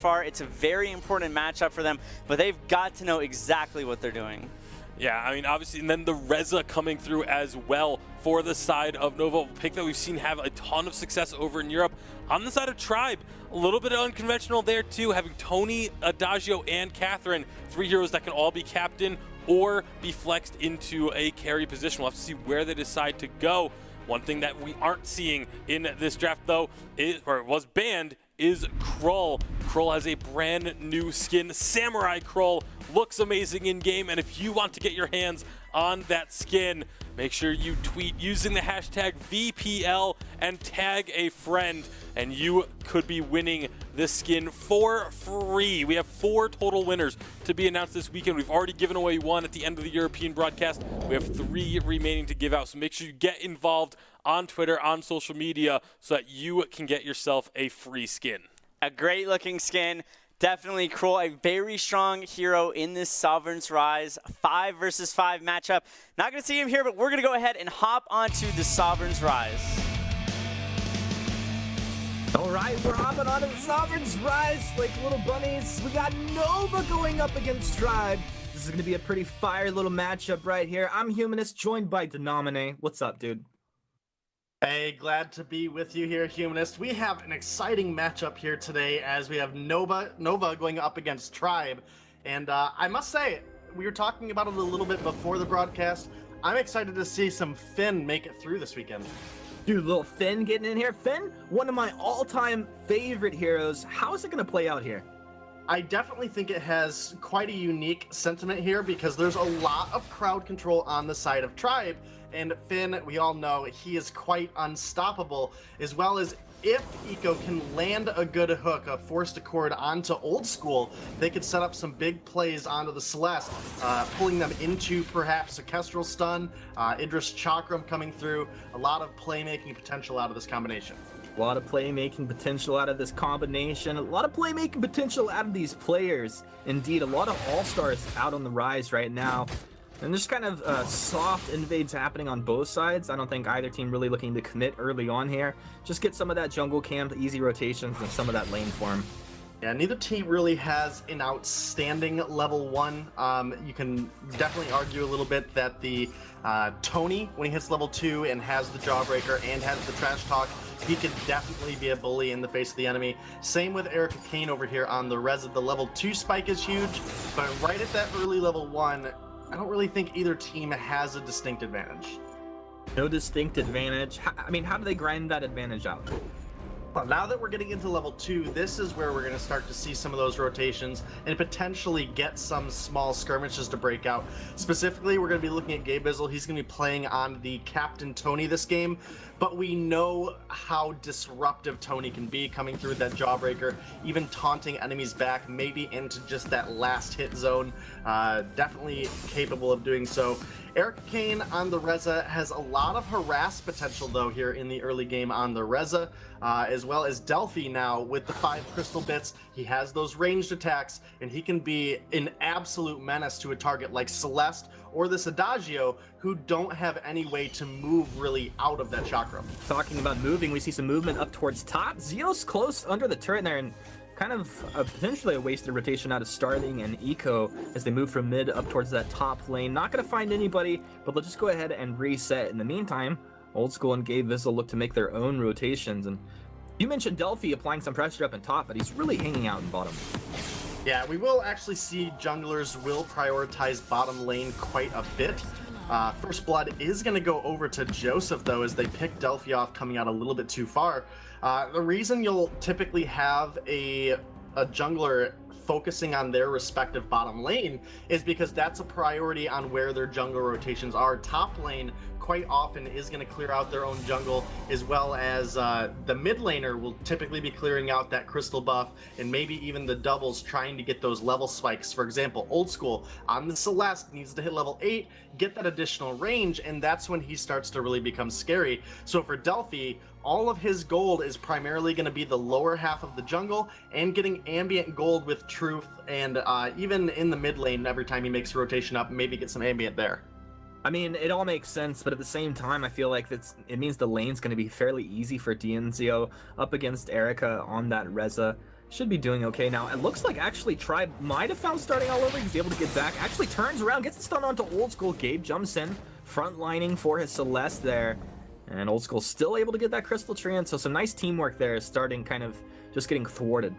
far. It's a very important matchup for them, but they've got to know exactly what they're doing. Yeah, I mean, obviously, and then the Reza coming through as well for the side of Nova, a pick that we've seen have a ton of success over in Europe. On the side of Tribe, a little bit unconventional there too, having Tony, Adagio, and Catherine, 3 heroes that can all be captain or be flexed into a carry position. We'll have to see where they decide to go. One thing that we aren't seeing in this draft, though, was banned, is Krull. Krull has a brand new skin. Samurai Krull looks amazing in game, and if you want to get your hands on that skin, make sure you tweet using the hashtag VPL and tag a friend, and you could be winning this skin for free. We have 4 total winners to be announced this weekend. We've already given away 1 at the end of the European broadcast. We have 3 remaining to give out, so make sure you get involved on Twitter, on social media, so that you can get yourself a free skin. A great looking skin. Definitely Krull, a very strong hero in this Sovereign's Rise 5 versus 5 matchup. Not going to see him here, but we're going to go ahead and hop onto the Sovereign's Rise. All right, we're hopping onto the Sovereign's Rise like little bunnies. We got Nova going up against Tribe. This is going to be a pretty fire little matchup right here. I'm Humanist, joined by Denomine. What's up, dude? Hey, glad to be with you here, Humanist. We have an exciting matchup here today as we have Nova going up against Tribe. And I must say, we were talking about it a little bit before the broadcast. I'm excited to see some Finn make it through this weekend. Dude, little Finn getting in here. Finn, one of my all-time favorite heroes. How is it going to play out here? I definitely think it has quite a unique sentiment here because there's a lot of crowd control on the side of Tribe. And Finn, we all know, he is quite unstoppable, as well as if Eco can land a good hook, a forced accord onto Old School, they could set up some big plays onto the Celeste, pulling them into perhaps a Kestrel stun, Idris Chakram coming through, a lot of playmaking potential out of this combination. A lot of playmaking potential out of this combination. A lot of playmaking potential out of these players. Indeed, a lot of all-stars out on the rise right now. And there's kind of soft invades happening on both sides. I don't think either team really looking to commit early on here. Just get some of that jungle camp, easy rotations, and some of that lane form. Yeah, neither team really has an outstanding level 1. You can definitely argue a little bit that the Tony, when he hits level 2 and has the Jawbreaker and has the Trash Talk, he could definitely be a bully in the face of the enemy. Same with Erica Kane over here on the Reza. The level 2 spike is huge, but right at that early level 1, I don't really think either team has a distinct advantage. No distinct advantage. I mean, how do they grind that advantage out? Well, now that we're getting into level 2, this is where we're going to start to see some of those rotations and potentially get some small skirmishes to break out. Specifically, we're going to be looking at Gabe Bizzle. He's going to be playing on the Captain Tony this game, but we know how disruptive Tony can be coming through with that Jawbreaker, even taunting enemies back, maybe into just that last hit zone. Definitely capable of doing so. Erica Kane on the Reza has a lot of harass potential, though, here in the early game on the Reza, as well as Delphi now with the 5 crystal bits. He has those ranged attacks, and he can be an absolute menace to a target like Celeste or this Adagio, who don't have any way to move really out of that chakra. Talking about moving, we see some movement up towards top. Zeo's close under the turret there, and kind of potentially a wasted rotation out of Starling and Eco as they move from mid up towards that top lane. Not going to find anybody, but they'll just go ahead and reset. In the meantime, Old School and Gabe Vizzle look to make their own rotations. And you mentioned Delphi applying some pressure up in top, but he's really hanging out in bottom. Yeah, we will actually see junglers will prioritize bottom lane quite a bit. First Blood is going to go over to Joseph, though, as they pick Delphi off coming out a little bit too far. The reason you'll typically have a jungler focusing on their respective bottom lane is because that's a priority on where their jungle rotations are. Top lane quite often is going to clear out their own jungle, as well as the mid laner will typically be clearing out that crystal buff, and maybe even the doubles trying to get those level spikes. For example, Old School on the Celeste needs to hit level 8, get that additional range, and that's when he starts to really become scary. So for Delphi, all of his gold is primarily going to be the lower half of the jungle and getting ambient gold with Truth, and even in the mid lane, every time he makes a rotation up, maybe get some ambient there. I mean, it all makes sense, but at the same time, I feel like it means the lane's going to be fairly easy for DNZO up against Erica on that Reza. should be doing okay now. It looks like actually Tribe might have found starting all over. He's able to get back. Actually turns around, gets the stun onto Old School. Gabe jumps in, front lining for his Celeste there. And Old School still able to get that Crystal Treant. So some nice teamwork there, starting kind of just getting thwarted.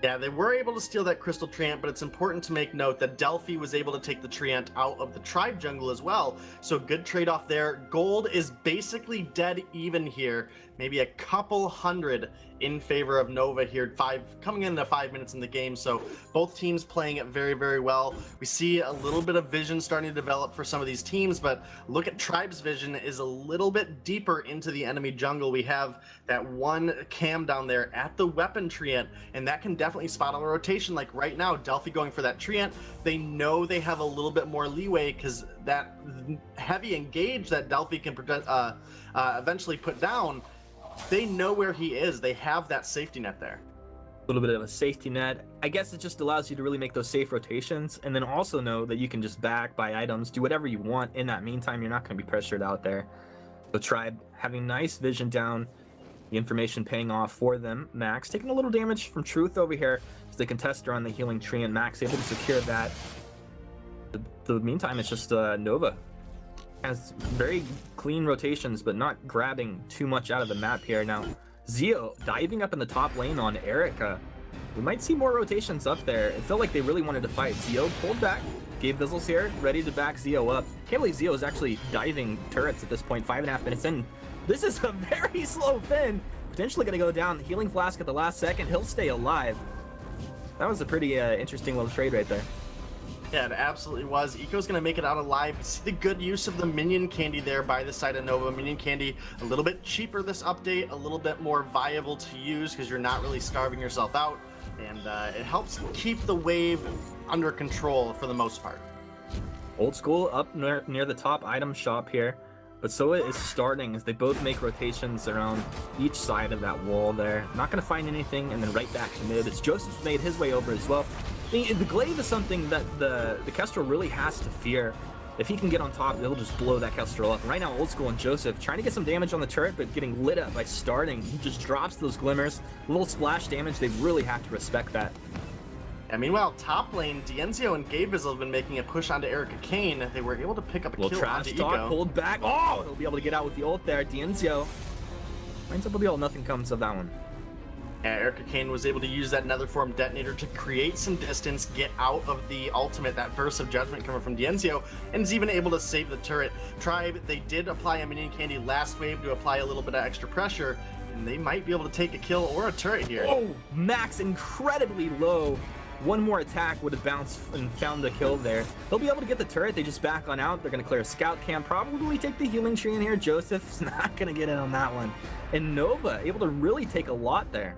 Yeah, they were able to steal that Crystal Treant, but it's important to make note that Delphi was able to take the Treant out of the Tribe jungle as well. So good trade-off there. Gold is basically dead even here. Maybe a couple hundred in favor of Nova here, coming into 5 minutes in the game. So both teams playing it very, very well. We see a little bit of vision starting to develop for some of these teams, but look at Tribe's vision is a little bit deeper into the enemy jungle. We have that one cam down there at the weapon Treant, and that can definitely spot on a rotation. Like right now, Delphi going for that Treant. They know they have a little bit more leeway because that heavy engage that Delphi can eventually put down, they know where he is. They have that safety net there. A little bit of a safety net. I guess it just allows you to really make those safe rotations, and then also know that you can just back, buy items, do whatever you want. In that meantime, you're not going to be pressured out there. So Tribe having nice vision down, the information paying off for them. Max taking a little damage from Truth over here as the contester on the healing tree, and Max able to secure that. The meantime, it's just Nova has very clean rotations, but not grabbing too much out of the map here. Now, Zio diving up in the top lane on Erica. We might see more rotations up there. It felt like they really wanted to fight. Zio pulled back. Gabe Vizzle's here, ready to back Zio up. Can't believe Zio is actually diving turrets at this point, 5.5 minutes in. This is a very slow Finn. Potentially going to go down. Healing Flask at the last second. He'll stay alive. That was a pretty interesting little trade right there. Yeah, it absolutely was. Eco's going to make it out alive. See the good use of the minion candy there by the side of Nova. Minion candy, a little bit cheaper this update, a little bit more viable to use because you're not really starving yourself out. And it helps keep the wave under control for the most part. Old School up near the top item shop here. But Soa is starting as they both make rotations around each side of that wall there. Not going to find anything, and then right back to mid. As Joseph's made his way over as well. The glaive is something that the Kestrel really has to fear. If he can get on top, it'll just blow that Kestrel up. And right now, Old School and Joseph trying to get some damage on the turret, but getting lit up by starting. He just drops those glimmers. A little splash damage. They really have to respect that. And meanwhile, top lane, Dienzio and Gabe Vizzle have been making a push onto Erica Kane. They were able to pick up a kill trash onto talk, Eco. pulled back. Oh, he'll be able to get out with the ult there. Dienzio finds up with the ult. Nothing comes of that one. Yeah, Erica Kane was able to use that Nether Form detonator to create some distance, get out of the ultimate, that Verse of Judgment coming from Dienzio, and is even able to save the turret. Tribe, they did apply a minion candy last wave to apply a little bit of extra pressure, and they might be able to take a kill or a turret here. Oh, Max incredibly low. One more attack would have bounced and found the kill there. They'll be able to get the turret. They just back on out. They're going to clear a scout camp. Probably take the healing tree in here. Joseph's not going to get in on that one. And Nova able to really take a lot there.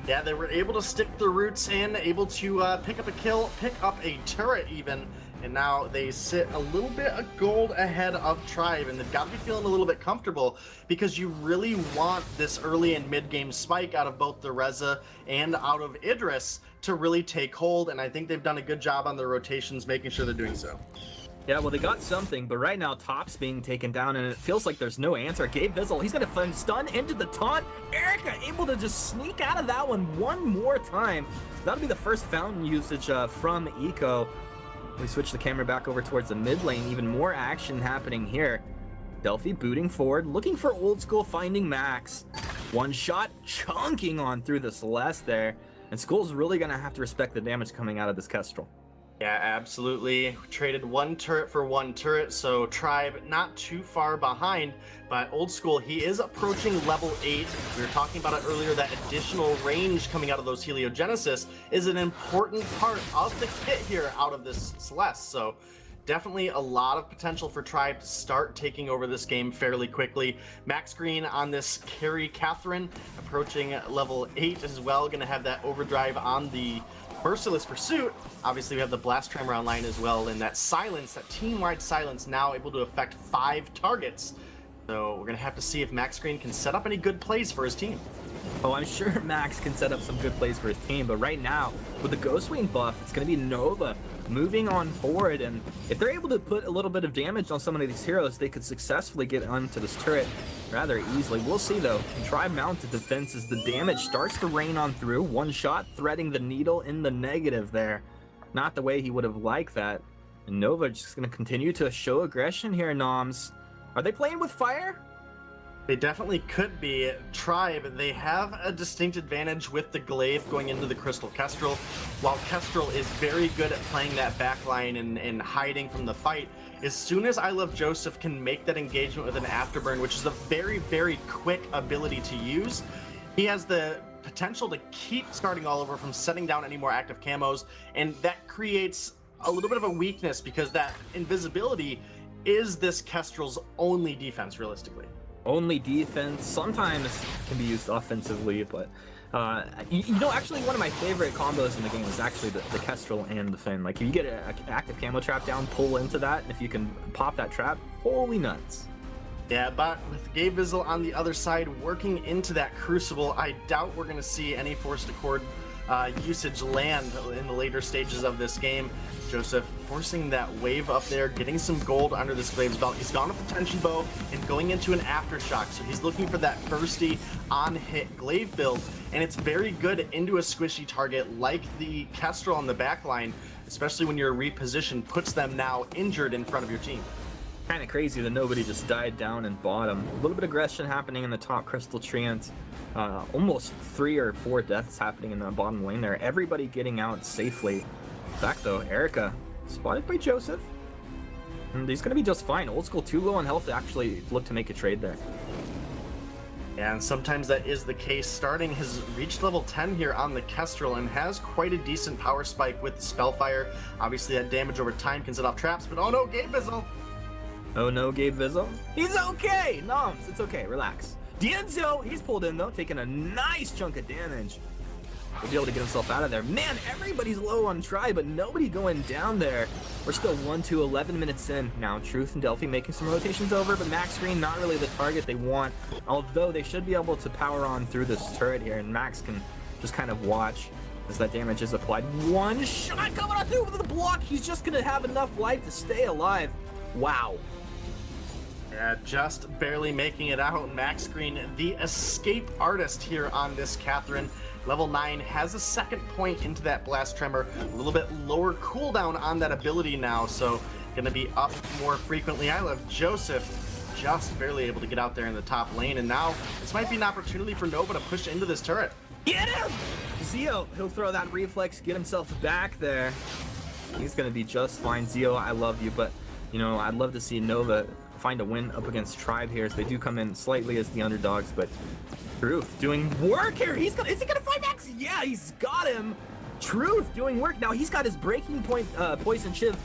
Yeah, they were able to stick the roots in, able to pick up a kill, pick up a turret even, and now they sit a little bit of gold ahead of Tribe, and they've got to be feeling a little bit comfortable because you really want this early and mid-game spike out of both the Reza and out of Idris to really take hold, and I think they've done a good job on their rotations, making sure they're doing so. Yeah, well, they got something, but right now, top's being taken down, and it feels like there's no answer. Gabe Vizzle, he's going to stun into the taunt. Erica able to just sneak out of that one more time. That'll be the first fountain usage from Eco. We switch the camera back over towards the mid lane. Even more action happening here. Delphi booting forward, looking for Old School, finding Max. One shot, chunking on through the Celeste there. And Skull's really going to have to respect the damage coming out of this Kestrel. Yeah, absolutely. We traded one turret for one turret, so Tribe not too far behind, but Old School, he is approaching level 8. We were talking about it earlier, that additional range coming out of those Heliogenesis is an important part of the kit here out of this Celeste, so definitely a lot of potential for Tribe to start taking over this game fairly quickly. Max Green on this carry Catherine, approaching level 8 as well, gonna have that overdrive on the Merciless Pursuit. Obviously, we have the Blast Tremor online as well, and that silence, that team-wide silence, now able to affect 5 targets. So we're going to have to see if Max Green can set up any good plays for his team. Oh, I'm sure Max can set up some good plays for his team, but right now, with the Ghost Wing buff, it's going to be Nova moving on forward, and if they're able to put a little bit of damage on some of these heroes, they could successfully get onto this turret rather easily. We'll see, though. Can try mount the defense as the damage starts to rain on through. One shot, threading the needle in the negative there. Not the way he would have liked that. And Nova just going to continue to show aggression here, Noms. Are they playing with fire? They definitely could be. Tribe, they have a distinct advantage with the Glaive going into the Crystal Kestrel. While Kestrel is very good at playing that backline and hiding from the fight, as soon as I Love Joseph can make that engagement with an Afterburn, which is a very, very quick ability to use, he has the potential to keep starting all over from setting down any more active camos, and that creates a little bit of a weakness because that invisibility is this Kestrel's only defense, realistically. Only defense, sometimes can be used offensively, but you know, actually one of my favorite combos in the game is actually the Kestrel and the Finn. Like, if you get an active camo trap down, pull into that, and if you can pop that trap, holy nuts. Yeah, but with Gabe Vizzle on the other side working into that Crucible, I doubt we're going to see any Forced Accord usage land in the later stages of this game. Joseph forcing that wave up there, getting some gold under this Glaive's belt. He's gone with the tension bow and going into an aftershock, so he's looking for that bursty on-hit Glaive build, and it's very good into a squishy target like the Kestrel on the backline, especially when your reposition puts them now injured in front of your team. Kind of crazy that nobody just died down in bottom. A little bit of aggression happening in the top Crystal Treant. Almost 3 or 4 deaths happening in the bottom lane there. Everybody getting out safely. Back though, Erica spotted by Joseph. And he's gonna be just fine. Old School too low on health to actually look to make a trade there. Yeah, and sometimes that is the case. Starting has reached level 10 here on the Kestrel and has quite a decent power spike with the Spellfire. Obviously that damage over time can set off traps, but oh no, Gabe Vizzle! Oh no, Gabe Vizzle. He's okay! Noms, it's okay, relax. Dienzo, he's pulled in though, taking a nice chunk of damage. He'll be able to get himself out of there. Man, everybody's low on Try, but nobody going down there. We're still 1-11 minutes in. Now, Truth and Delphi making some rotations over, but Max Green not really the target they want. Although they should be able to power on through this turret here, and Max can just kind of watch as that damage is applied. One shot coming on through with the block. He's just going to have enough life to stay alive. Wow. Yeah, just barely making it out. Max Green, the escape artist here on this Catherine. Level 9 has a second point into that Blast Tremor. A little bit lower cooldown on that ability now, so going to be up more frequently. I Love Joseph just barely able to get out there in the top lane, and now this might be an opportunity for Nova to push into this turret. Get him! Zio, he'll throw that reflex, get himself back there. He's going to be just fine. Zio, I love you, but, you know, I'd love to see Nova find a win up against Tribe here, as they do come in slightly as the underdogs, but Truth doing work here. Is he gonna find Max? Yeah, he's got him. Truth doing work. Now he's got his breaking point, Poison Shiv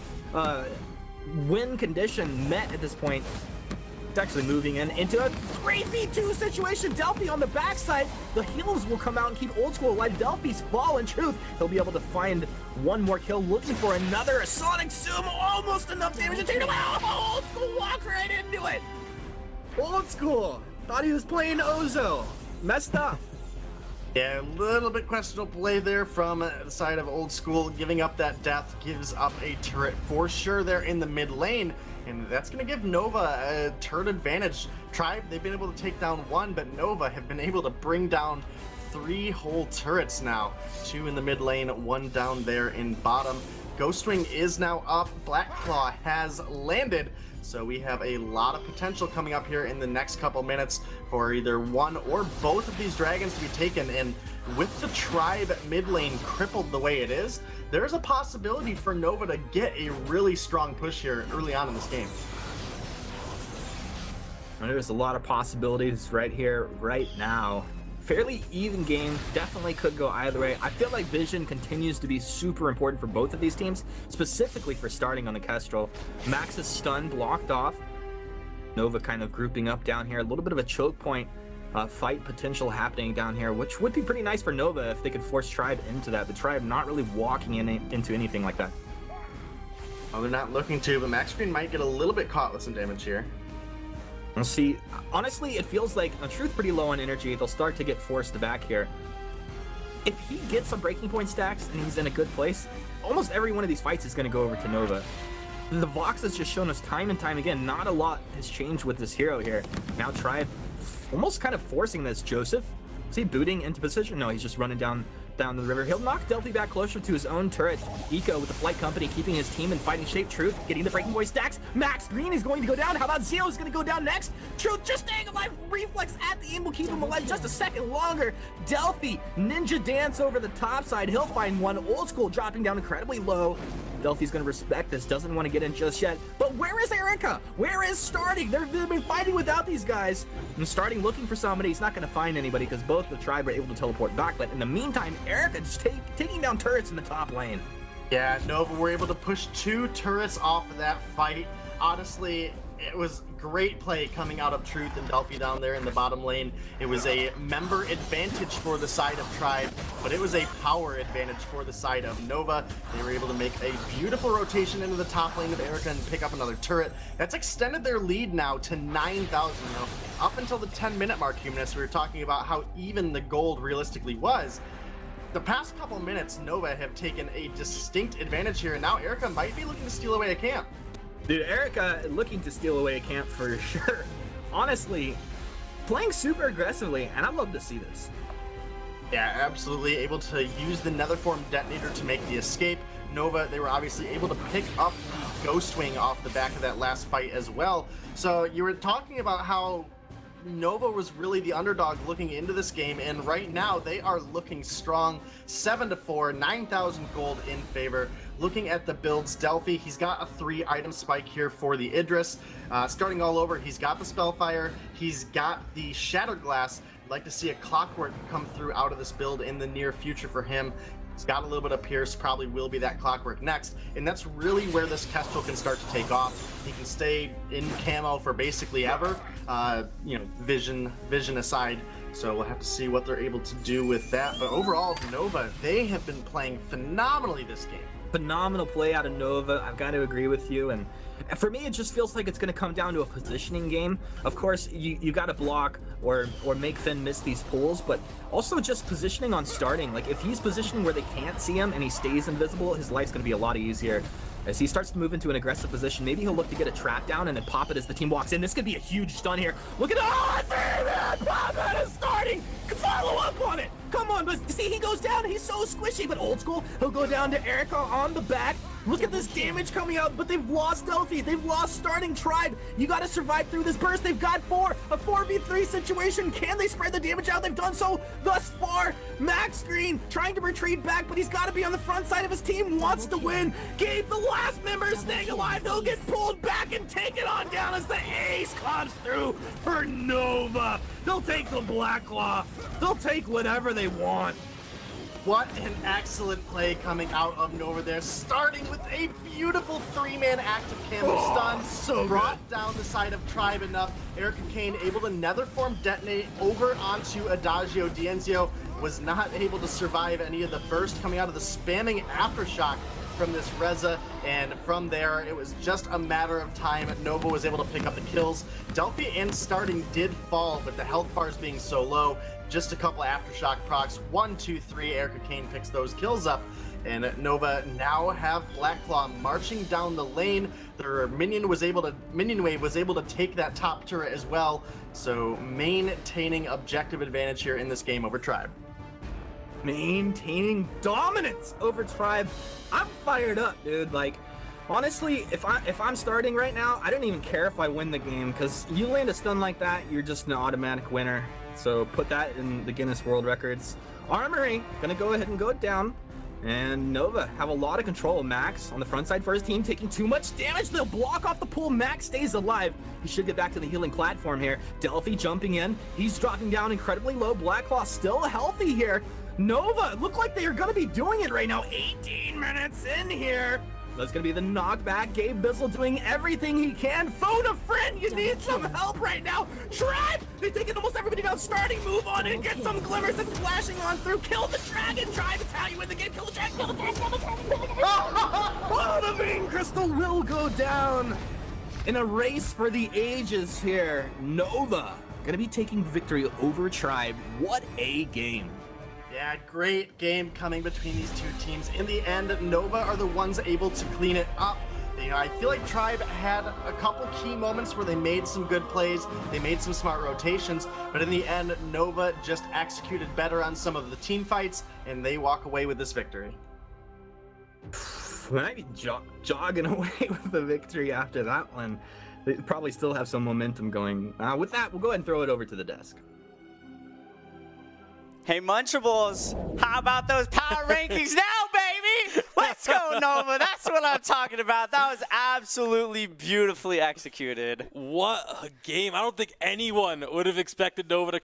win condition met at this point. It's actually moving into a 3v2 situation. Delphi on the backside. The heals will come out and keep Old School alive. Delphi's fallen. Truth, he'll be able to find one more kill, looking for another. A Sonic Zoom, almost enough damage to take him out. Old School walked right into it. Old School thought he was playing Ozo. Messed up. Yeah, a little bit questionable play there from the side of Old School. Giving up that death gives up a turret for sure there in the mid lane, and that's going to give Nova a turret advantage. Tribe, they've been able to take down 1, but Nova have been able to bring down 3 whole turrets now. 2 in the mid lane, 1 down there in bottom. Ghostwing is now up. Black Claw has landed. So we have a lot of potential coming up here in the next couple minutes for either one or both of these dragons to be taken. And with the Tribe mid lane crippled the way it is, there's a possibility for Nova to get a really strong push here early on in this game. There's a lot of possibilities right here, right now. Fairly even game, definitely could go either way. I feel like Vision continues to be super important for both of these teams, specifically for starting on the Kestrel. Max's stun blocked off. Nova kind of grouping up down here. A little bit of a choke point fight potential happening down here, which would be pretty nice for Nova if they could force Tribe into that. But Tribe not really walking into anything like that. Well, they're not looking to, but Max Green might get a little bit caught with some damage here. We'll see. Honestly, it feels like Truth pretty low on energy. They'll start to get forced back here. If he gets some breaking point stacks and he's in a good place, almost every one of these fights is going to go over to Nova. The Vox has just shown us time and time again, not a lot has changed with this hero here. Now Tribe almost kind of forcing this. Joseph, is he booting into position? No, he's just running down the river. He'll knock Delphi back closer to his own turret. Eco with the Flight Company keeping his team in fighting shape. Truth getting the breaking point stacks. Max Green is going to go down. How about Zio is going to go down next? Truth just staying alive. Reflex at the end will keep him alive just a second longer. Delphi, Ninja Dance over the top side. He'll find one. Old School dropping down incredibly low. Delphi's going to respect this, doesn't want to get in just yet. But where is Erica? Where is Starting? They've been fighting without these guys. And Starting looking for somebody. He's not going to find anybody because both the Tribe are able to teleport back. But in the meantime, Erica just taking down turrets in the top lane. Yeah, Nova were able to push 2 turrets off of that fight. Honestly, it was great play coming out of Truth and Delphi down there in the bottom lane. It was a member advantage for the side of Tribe, but it was a power advantage for the side of Nova. They were able to make a beautiful rotation into the top lane of Erica and pick up another turret. That's extended their lead now to 9,000. You know, up until the 10-minute mark, Humanist, we were talking about how even the gold realistically was. The past couple minutes, Nova have taken a distinct advantage here, and now Erica might be looking to steal away a camp. Dude, Erica looking to steal away a camp for sure. Honestly, playing super aggressively, and I'd love to see this. Yeah, absolutely able to use the Netherform detonator to make the escape. Nova, they were obviously able to pick up the Ghost Wing off the back of that last fight as well. So you were talking about how Nova was really the underdog looking into this game, and right now they are looking strong. 7-4, 9,000 gold in favor. Looking at the builds, Delphi, he's got a 3-item spike here for the Idris. Starting all over, he's got the Spellfire, he's got the Shattered Glass. I'd like to see a Clockwork come through out of this build in the near future for him. He's got a little bit of Pierce, probably will be that Clockwork next, and that's really where this Kestrel can start to take off. He can stay in camo for basically ever, you know, vision aside. So we'll have to see what they're able to do with that. But overall, Nova, they have been playing phenomenally this game. Phenomenal play out of Nova. I've got to agree with you. And for me, it just feels like it's going to come down to a positioning game. Of course, you got to block or make Finn miss these pulls, but also just positioning on Starting. Like, if he's positioning where they can't see him and he stays invisible, his life's going to be a lot easier. As he starts to move into an aggressive position, maybe he'll look to get a trap down and then pop it as the team walks in. This could be a huge stun here. Look at that! Pop it is Starting! Follow up on it! Come on, but see, he goes down. He's so squishy, but Old School, he'll go down to Erica on the back. Look at this damage coming out, but they've lost Delphi. They've lost Starting. Tribe. You got to survive through this burst. They've got 4. A 4v3 situation. Can they spread the damage out? They've done so thus far. Max Green trying to retreat back, but he's got to be on the front side of his team. Wants to win. Gabe, the last member, staying alive. They'll get pulled back and take it on down as the ace comes through for Nova. They'll take the Black Claw. They'll take whatever they want. What an excellent play coming out of Nova there, starting with a beautiful 3-man active camo stun. So brought down the side of Tribe enough. Erica Kane able to Netherform detonate over onto Adagio. Dienzio was not able to survive any of the burst coming out of the spamming Aftershock from this Reza, and from there it was just a matter of time. Nova was able to pick up the kills. Delphi and Starting did fall, but the health bars being so low, just a couple Aftershock procs. 1, 2, 3, Erica Kane picks those kills up, and Nova now have Blackclaw marching down the lane. Their minion wave was able to take that top turret as well, so maintaining objective advantage here in this game over Tribe. Maintaining dominance over Tribe. I'm fired up, dude. Like, honestly, if I'm Starting right now, I don't even care if I win the game, because you land a stun like that, you're just an automatic winner. So put that in the Guinness World Records. Armory gonna go ahead and go down, and Nova have a lot of control. Max on the front side for his team, taking too much damage. They'll block off the pool. Max stays alive. He should get back to the healing platform here. Delphi jumping in. He's dropping down incredibly low. Blackclaw still healthy here. Nova look like they are going to be doing it right now. 18 minutes in here. That's going to be the knockback. Gabe Bizzle doing everything he can. Phone a friend. You need some help right now. Tribe. They're taking almost everybody down. Starting. Move on and get some glimmers. It's flashing on through. Kill the dragon. Tribe. It's how you win the game. Kill the dragon. Kill the dragon. Kill the dragon. Kill the dragon. Oh, the main crystal will go down. In a race for the ages here, Nova gonna be taking victory over Tribe. What a game. Yeah, great game coming between these two teams. In the end, Nova are the ones able to clean it up. You know, I feel like Tribe had a couple key moments where they made some good plays, they made some smart rotations, but in the end, Nova just executed better on some of the team fights, and they walk away with this victory. Might be jogging away with the victory after that one. They probably still have some momentum going. With that, we'll go ahead and throw it over to the desk. Hey, Munchables, how about those power rankings now, baby? Let's go, Nova. That's what I'm talking about. That was absolutely beautifully executed. What a game. I don't think anyone would have expected Nova to